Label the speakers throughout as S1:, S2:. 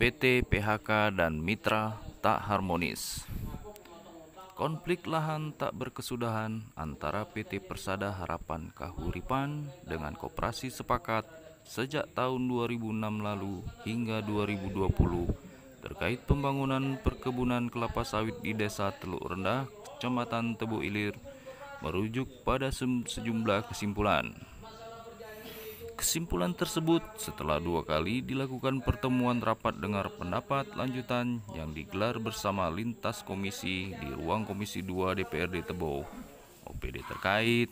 S1: PT PHK dan mitra tak harmonis. Konflik lahan tak berkesudahan antara PT Persada Harapan Kahuripan dengan Koperasi Sepakat sejak tahun 2006 lalu hingga 2020 terkait pembangunan perkebunan kelapa sawit di Desa Teluk Rendah, Kecamatan Tebu Ilir, merujuk pada sejumlah kesimpulan. Kesimpulan tersebut setelah 2 kali dilakukan pertemuan rapat dengar pendapat lanjutan yang digelar bersama lintas komisi di ruang Komisi 2 DPRD Tebo, OPD terkait,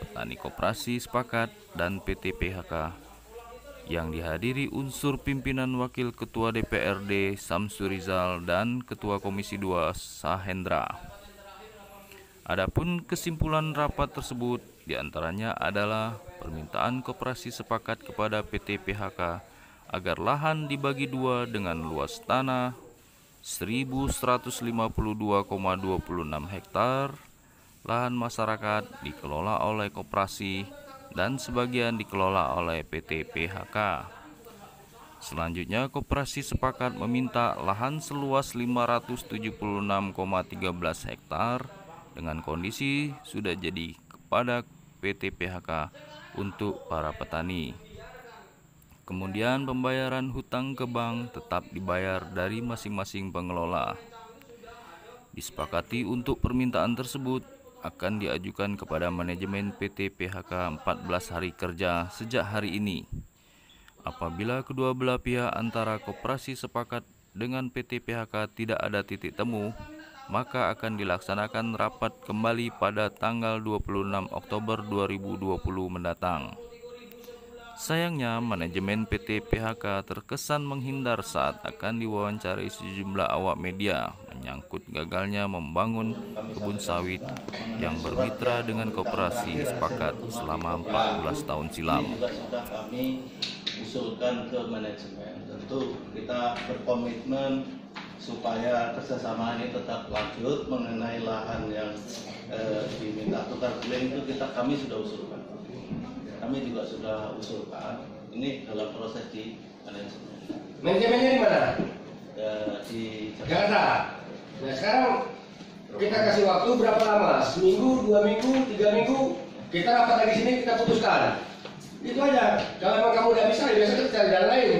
S1: petani koperasi sepakat, dan PT PHK, yang dihadiri unsur pimpinan Wakil Ketua DPRD Samsurizal dan Ketua Komisi 2 Sahendra. Adapun kesimpulan rapat tersebut diantaranya adalah permintaan Koperasi Sepakat kepada PT PHK agar lahan dibagi 2 dengan luas tanah 1.152,26 hektar, lahan masyarakat dikelola oleh koperasi dan sebagian dikelola oleh PT PHK. Selanjutnya, Koperasi Sepakat meminta lahan seluas 576,13 hektar dengan kondisi sudah jadi kepada PT PHK untuk para petani. Kemudian pembayaran hutang ke bank tetap dibayar dari masing-masing pengelola. Disepakati untuk permintaan tersebut akan diajukan kepada manajemen PT PHK 14 hari kerja sejak hari ini. Apabila kedua belah pihak antara Koperasi Sepakat dengan PT PHK tidak ada titik temu, maka akan dilaksanakan rapat kembali pada tanggal 26 Oktober 2020 mendatang. Sayangnya, manajemen PT PHK terkesan menghindar saat akan diwawancarai sejumlah awak media menyangkut gagalnya membangun kebun sawit yang bermitra dengan Koperasi Sepakat selama 14 tahun silam.
S2: Kami usulkan ke manajemen, tentu kita berkomitmen supaya kerjasama ini tetap lanjut. Mengenai lahan yang diminta tukar guling itu kami sudah usulkan. Kami juga sudah usulkan. Ini dalam proses di manajemen.
S3: Manajemennya di mana?
S2: Di
S3: Jakarta. Nah sekarang kita kasih waktu berapa lama? Seminggu, 2 minggu, 3 minggu. Kita rapat lagi sini, kita putuskan. Itu aja. Kalau memang kamu tidak bisa, ya biasa kita cari jalan lain.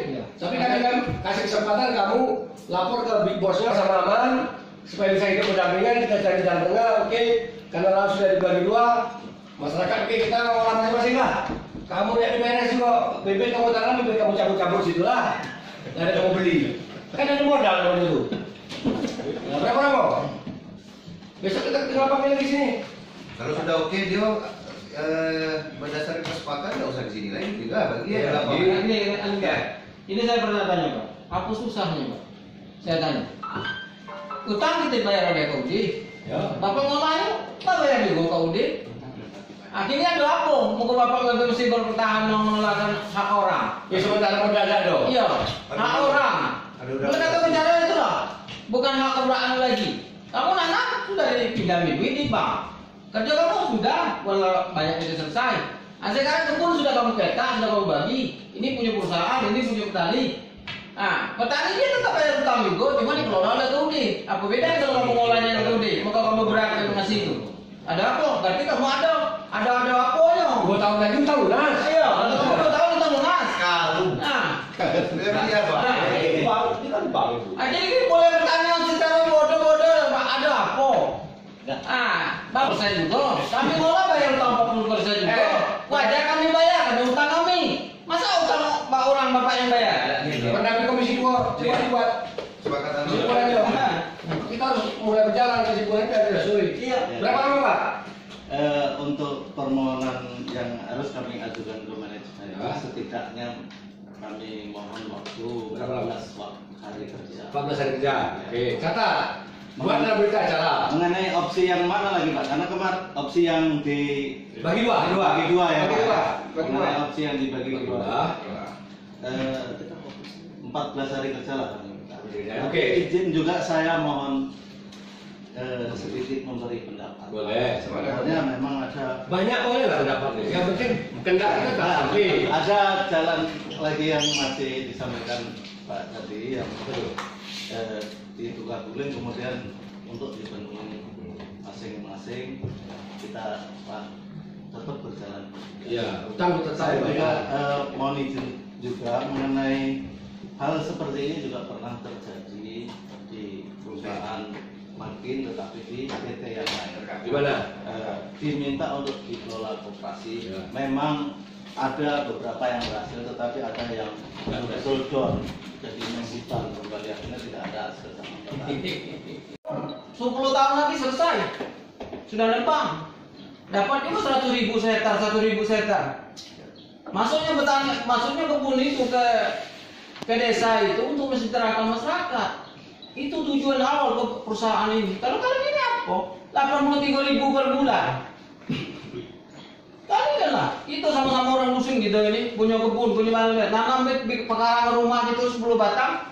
S3: Tapi kan kasih kesempatan kamu lapor ke big bossnya sama Aman supaya bisa hidup berdampingan. Kita cari jalan tengah, oke. Karena lahan sudah dibagi 2, masyarakat oke, kita ngolah masing-masing lah. Kamu lihat di BNS juga, bibit kamu tanam, bibit kamu cabut-cabut situ lah. Nggak ada kamu beli. Kan ada modal kalau itu. Nah, berapa lama? Besok kita tinggal panggil lagi sini.
S4: Kalau sudah oke dia berdasarkan kesepakatan nggak usah di sini lagi juga bagi
S5: Ini saya pernah tanya Pak, apa susahnya Pak? Saya tanya. Utang kita bayar oleh KUD, Bapak ngomongnya, Pak bayar juga KUD. Akhirnya ada apa? Mungkin Bapak nggak mesti bertahan mengelolakan hak orang.
S3: Ya sementara modal ada dong.
S5: Iya, hak orang. Mereka kata bicara itu lah, bukan hak keberaan lagi. Kamu anak sudah dipindahin duit di bank. Kerja kamu sudah, walau banyak itu selesai. Sekarang kebun sudah kamu peta, sudah kamu bagi. Ini punya perusahaan, ini punya petani. Nah, petani dia tetap bayar utang juga, cuma dikelola oleh KUD. Apa bedanya kalau kamu ngolahnya dengan KUD? Maka kamu berat ke ngasih itu. Ada apa? Berarti kamu ada apanya?
S3: 2 tahun lagi tahu lah.
S5: Iya, kalau kamu 2 tahun kita lunas.
S4: kalau
S5: Nah,
S4: iya Pak.
S3: Ini kan bank itu.
S5: jadi ini boleh bertanya secara bodoh-bodoh, Pak, ada apa? Bapak saya juga, kami ngolah bayar utang 40% juga. Wajar kami bayar, ada utang kami. Masa utang Pak orang Bapak yang bayar?
S3: Pendamping Komisi 2 coba dibuat
S4: Kesepakatan
S3: kesimpulan aja. Kita harus mulai berjalan kesimpulan biar tidak sulit.
S5: Iya.
S3: Berapa lama Pak?
S2: untuk permohonan yang harus kami ajukan ke manajemen setidaknya kami mohon waktu 14 hari kerja.
S3: 14 hari kerja. Oke, catat. Buat dalam berita acara.
S2: Mengenai opsi yang mana lagi Pak? Karena kemarin opsi yang
S3: Bagi dua
S2: ya
S3: Bagi
S2: Pak.
S3: dua.
S2: Mengenai opsi yang dibagi dua. 14 hari kerja lah.
S3: Oke.
S2: Izin juga saya mohon sedikit memberi pendapat.
S3: Boleh.
S2: Sebenarnya memang ada
S3: Banyak boleh lah pendapatnya. Yang penting kendak kita tak sampai.
S2: ada jalan lagi yang masih disampaikan Pak tadi yang ditukar guling kemudian untuk dipenuhi masing-masing kita tetap berjalan.
S3: Ya, utang tetap
S2: Saya juga
S3: bayar.
S2: mohon izin juga mengenai hal seperti ini juga pernah terjadi di perusahaan Makin, tetapi di PT yang lain.
S3: Di mana?
S2: Diminta untuk dikelola koperasi.
S3: Ya.
S2: Memang ada beberapa yang berhasil, tetapi ada yang betul down, jadi menghutang kembali akhirnya tidak ada hasil sama petani.
S5: 10 tahun lagi selesai. Sudah nempang. Dapat juga 100.000 hektar, 1.000 hektar. Masuknya petani, masuknya kebun itu ke desa itu untuk mesejahterakan masyarakat. Itu tujuan awal ke perusahaan ini. Kalau kalian ini apa? 83.000 per bulan. Kalian lah, itu sama-sama orang musim gitu ini, punya kebun, punya mana, nanam pekarangan rumah itu 10 batang.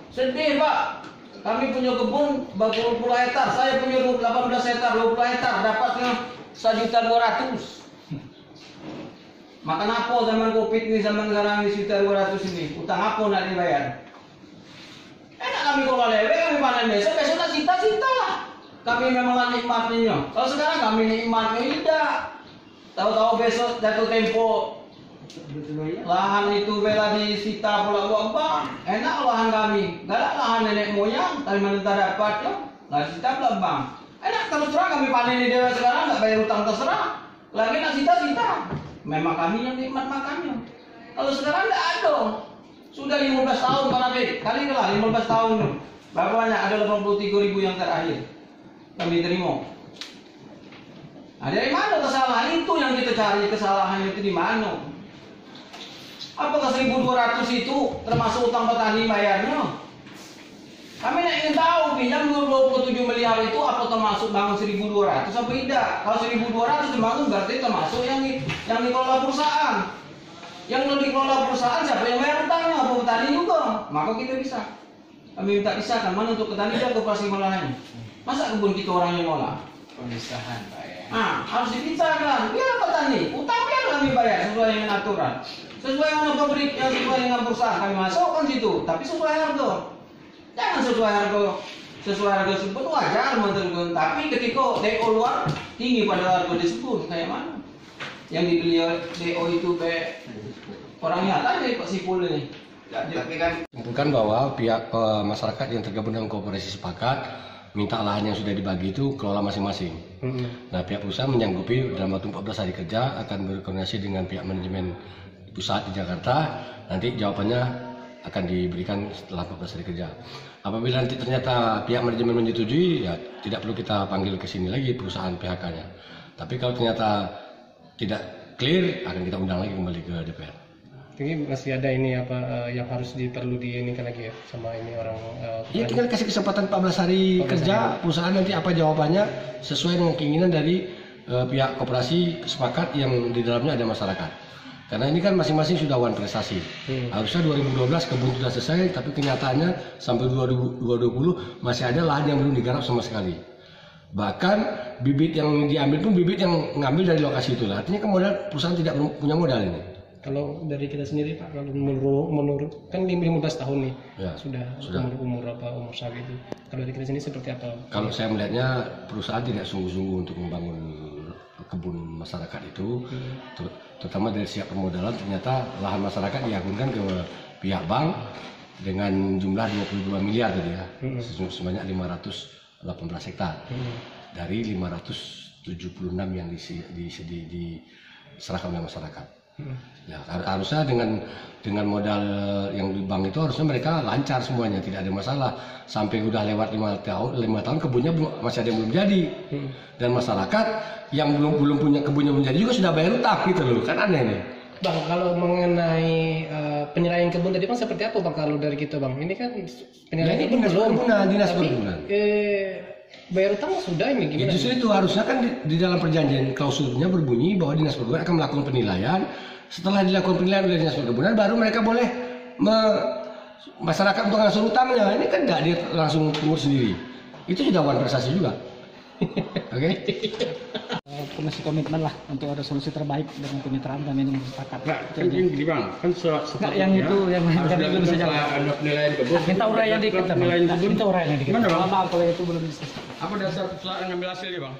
S5: Sedih Pak, kami punya kebun 40 hektar, saya punya 18 hektar, 20 hektar, dapatnya 1.200.000. Makan apa zaman Covid ini, zaman sekarang ini 1.200.000 ini, utang apa nak dibayar? Enak kami kalau lewe, kami panen besok nak cita-cita lah. Kami memang nikmatnya. Kalau sekarang kami nikmatnya tidak. Tahu-tahu besok jatuh tempo lahan itu bela disita pula buat bang. Enak lahan kami. Galak lahan nenek moyang, tapi mana tak dapat ya. Nggak disita pula bang. Enak terus terang kami panen di daerah sekarang nggak bayar utang terserah. Lagi nak cita-cita. Memang kami yang nikmat makannya. Kalau sekarang nggak ada. Sudah 15 tahun Pak Nabi. Kali lah 15 tahun. Berapa banyak? Ada 83.000 yang terakhir kami terima. Nah, dari mana kesalahan itu yang kita cari? Kesalahan itu di mana? Apakah 1.200 itu termasuk utang petani bayarnya? Kami ingin tahu pinjam 27 miliar itu apa termasuk bangun 1.200 atau tidak? Kalau 1.200 dibangun berarti termasuk yang dikelola perusahaan. Yang dikelola perusahaan siapa yang bayar utangnya? Apa petani juga? Maka kita bisa. Kami minta pisahkan mana untuk petani dan koperasi olahannya. Masa kebun kita orang yang ngolah?
S6: Pemisahan Pak ya.
S5: Nah, harus dipisahkan. Biar petani, utang biar kami bayar sesuai dengan aturan. Sesuai dengan pabrik yang sesuai dengan perusahaan kami masukkan situ, tapi sesuai harga. Jangan sesuai harga sebut wajar menurut. Tapi ketika DO luar tinggi pada harga disebut kayak mana? Yang dibeli DO itu orang nyata deh Pak Sipul ini.
S4: Tapi kan
S3: Bukan bahwa pihak masyarakat yang tergabung dalam koperasi sepakat minta lahan yang sudah dibagi itu kelola masing-masing. Nah, pihak perusahaan menyanggupi dalam waktu 14 hari kerja akan berkoordinasi dengan pihak manajemen pusat di Jakarta. Nanti jawabannya akan diberikan setelah 14 hari kerja. Apabila nanti ternyata pihak manajemen menyetujui, ya tidak perlu kita panggil ke sini lagi perusahaan PHK-nya. Tapi kalau ternyata tidak clear, akan kita undang lagi kembali ke DPR.
S6: Jadi masih ada ini apa yang harus perlu diinikan lagi ya sama ini orang.
S3: Ya tinggal kasih kesempatan 14 hari kerja, perusahaan nanti apa jawabannya sesuai dengan keinginan dari pihak koperasi sepakat yang di dalamnya ada masyarakat. Karena ini kan masing-masing sudah one prestasi. Harusnya 2012 kebun sudah selesai, tapi kenyataannya sampai 2020 masih ada lahan yang belum digarap sama sekali. Bahkan bibit yang diambil pun bibit yang ngambil dari lokasi itu. Artinya kemudian perusahaan tidak punya modal ini.
S6: Kalau dari kita sendiri Pak, kalau menurut kan 15 tahun nih,
S3: Ya,
S6: sudah. umur sawit itu. Kalau dari kita sendiri seperti apa?
S3: Kalau saya melihatnya perusahaan tidak sungguh-sungguh untuk membangun kebun masyarakat itu, terutama dari sisi permodalan. Ternyata lahan masyarakat diagunkan ke pihak bank dengan jumlah 22 miliar tadi ya, sebanyak 518 hektar dari 576 yang diserahkan oleh masyarakat. Ya, harusnya dengan modal yang di bank itu harusnya mereka lancar semuanya, tidak ada masalah. Sampai udah lewat 5 tahun kebunnya masih ada yang belum jadi. Dan masyarakat yang belum punya kebunnya menjadi juga sudah bayar utang gitu loh, kan aneh nih.
S6: Bang, kalau mengenai penyerahan kebun tadi Bang seperti apa Bang kalau dari kita Bang? Ini kan penyerahan
S3: ini
S6: kebun
S3: dinas
S6: belum.
S3: perkebunan, dinas
S6: Tapi,
S3: perkebunan.
S6: Bayar utang sudah ini
S3: Ya,
S6: gimana?
S3: justru itu harusnya kan di dalam perjanjian klausulnya berbunyi bahwa dinas perkebunan akan melakukan penilaian. Setelah dilakukan penilaian oleh dinas perkebunan, baru mereka boleh masyarakat untuk langsung utangnya. Ini kan nggak dia langsung pungut sendiri. Itu sudah one prestasi juga. Oke?
S7: masih komitmen lah untuk ada solusi terbaik dengan kemitraan kami ini sepakat.
S8: Nah, kan yang gini bang, kan
S7: Nggak, yang itu yang kami belum bisa jawab.
S8: ada penilaian kebun.
S7: Minta uraian dikit,
S8: Penilaian kebun.
S7: minta uraian dikit.
S8: Gimana bang?
S7: Maaf kalau itu belum bisa.
S8: Apa dasar ngambil hasilnya bang?